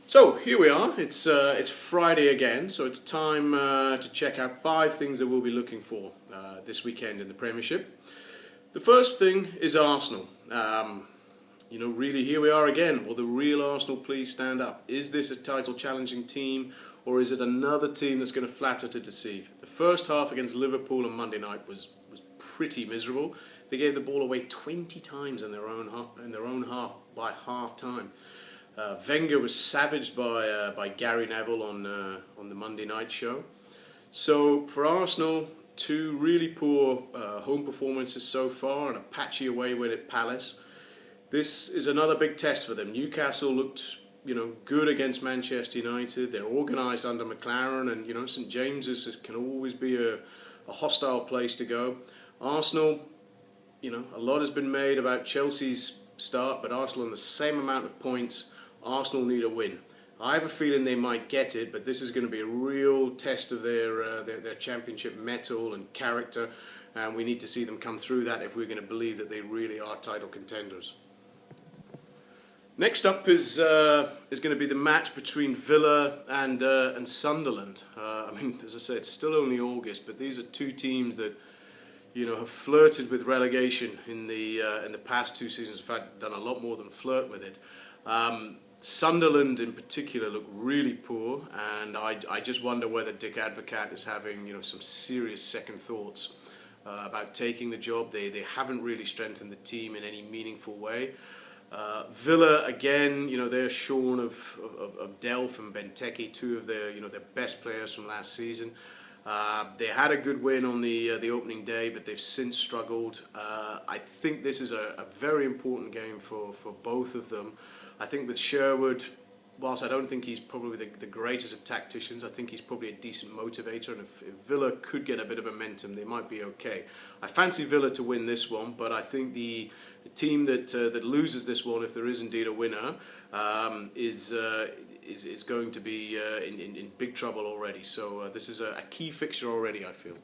So here we are. It's Friday again, so it's time to check out 5 things that we'll be looking for this weekend in the Premiership. The first thing is Arsenal. Really, here we are again. Will the real Arsenal please stand up? Is this a title-challenging team, or is it another team that's going to flatter to deceive? The first half against Liverpool on Monday night was pretty miserable. They gave the ball away 20 times in their own half by half time. Wenger was savaged by Gary Neville on the Monday night show. So for Arsenal, 2 really poor home performances so far and a patchy away win at Palace. This is another big test for them. Newcastle looked, good against Manchester United. They're organised under McLaren, and St James's can always be a hostile place to go. Arsenal, a lot has been made about Chelsea's start, but Arsenal on the same amount of points. Arsenal need a win. I have a feeling they might get it, but this is going to be a real test of their championship mettle and character, and we need to see them come through that if we're going to believe that they really are title contenders. Next up is going to be the match between Villa and Sunderland. As I said, it's still only August, but these are 2 teams that have flirted with relegation in the past 2 seasons. In fact, done a lot more than flirt with it. Sunderland in particular look really poor, and I just wonder whether Dick Advocaat is having some serious second thoughts about taking the job. They haven't really strengthened the team in any meaningful way. Villa again, they're shorn of Delph and Benteke, 2 of their best players from last season. They had a good win on the opening day, but they've since struggled. I think this is a very important game for both of them. I think with Sherwood, whilst I don't think he's probably the greatest of tacticians, I think he's probably a decent motivator, and if Villa could get a bit of momentum, they might be okay. I fancy Villa to win this one, but I think the team that loses this one, if there is indeed a winner, is going to be in big trouble already. So this is a key fixture already, I feel.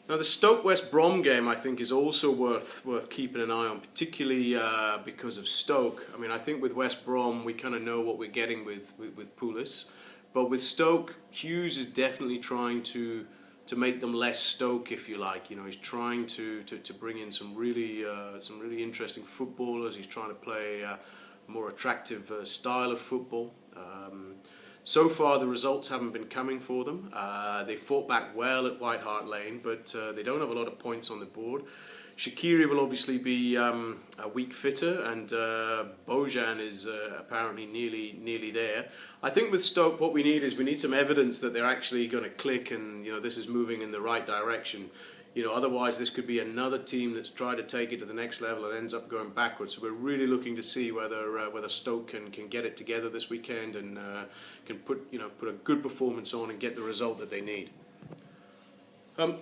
Now the Stoke-West Brom game, I think, is also worth keeping an eye on, particularly because of Stoke. I think with West Brom, we kind of know what we're getting with Pulis. But with Stoke, Hughes is definitely trying to make them less Stoke, if you like. He's trying to bring in some really interesting footballers. He's trying to play a more attractive style of football. So far, the results haven't been coming for them. They fought back well at White Hart Lane, but they don't have a lot of points on the board. Shaqiri will obviously be a week fitter, and Bojan is apparently nearly there. I think with Stoke, what we need some evidence that they're actually going to click, and this is moving in the right direction. Otherwise this could be another team that's tried to take it to the next level and ends up going backwards. So we're really looking to see whether Stoke can get it together this weekend and can put a good performance on and get the result that they need.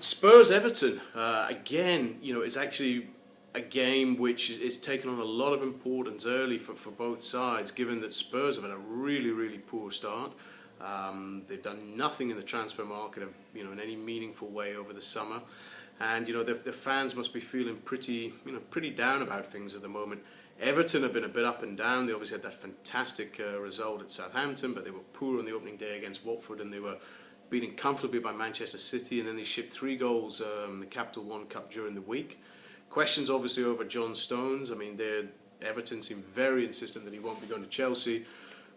Spurs Everton again, is actually a game which is taken on a lot of importance early for both sides, given that Spurs have had a really poor start. They've done nothing in the transfer market in any meaningful way over the summer. And the fans must be feeling pretty down about things at the moment. Everton have been a bit up and down. They obviously had that fantastic result at Southampton, but they were poor on the opening day against Watford, and they were beaten comfortably by Manchester City, and then they shipped 3 goals in the Capital One Cup during the week. Questions obviously over John Stones. Everton seem very insistent that he won't be going to Chelsea.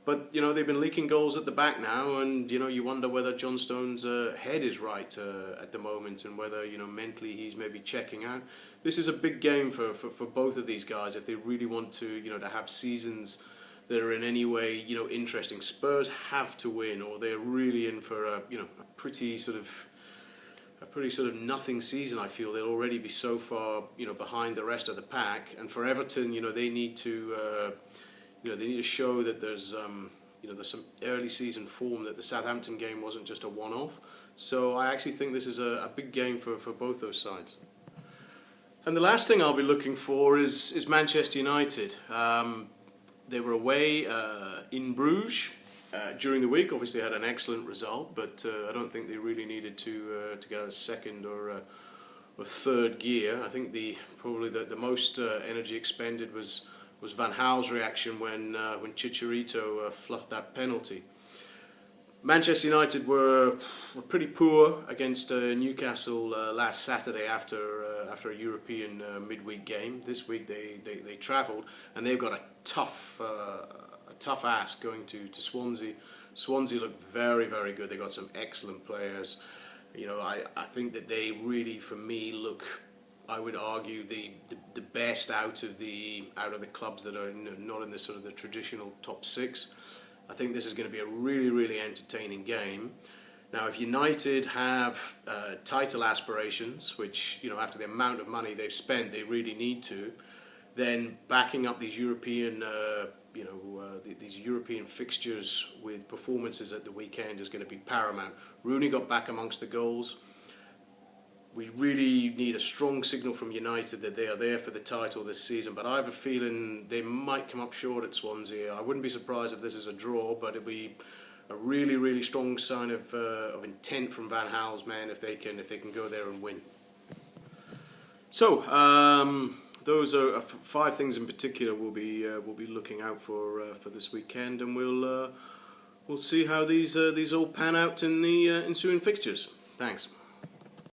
But, they've been leaking goals at the back now, and, you wonder whether John Stones' head is right at the moment, and whether, mentally he's maybe checking out. This is a big game for both of these guys if they really want to, to have seasons that are in any way, interesting. Spurs have to win, or they're really in for a pretty sort of nothing season. I feel they'll already be so far, behind the rest of the pack. And for Everton, they need to... they need to show that there's some early season form, that the Southampton game wasn't just a one-off. So I actually think this is a big game for both those sides. And the last thing I'll be looking for is Manchester United. They were away in Bruges during the week. Obviously had an excellent result, but I don't think they really needed to get a second or third gear. I think probably the most energy expended was was Van Gaal's reaction when Chicharito fluffed that penalty. Manchester United were pretty poor against Newcastle last Saturday after a European midweek game. This week they travelled, and they've got a tough ask going to Swansea. Swansea look very, very good. They've got some excellent players. You know, I think that they really, for me, look, I would argue, the best out of the clubs that are not in the sort of the traditional top six. I think this is going to be a really, really entertaining game. Now, if United have title aspirations, which, you know, after the amount of money they've spent, they really need to, then backing up these European, these European fixtures with performances at the weekend is going to be paramount. Rooney got back amongst the goals. We really need a strong signal from United that they are there for the title this season, but I have a feeling they might come up short at Swansea. I wouldn't be surprised if this is a draw, but it'll be a really, really strong sign of intent from Van Gaal's men if they can go there and win. So those are 5 things in particular we'll be looking out for this weekend, and we'll see how these all pan out in the ensuing fixtures. Thanks.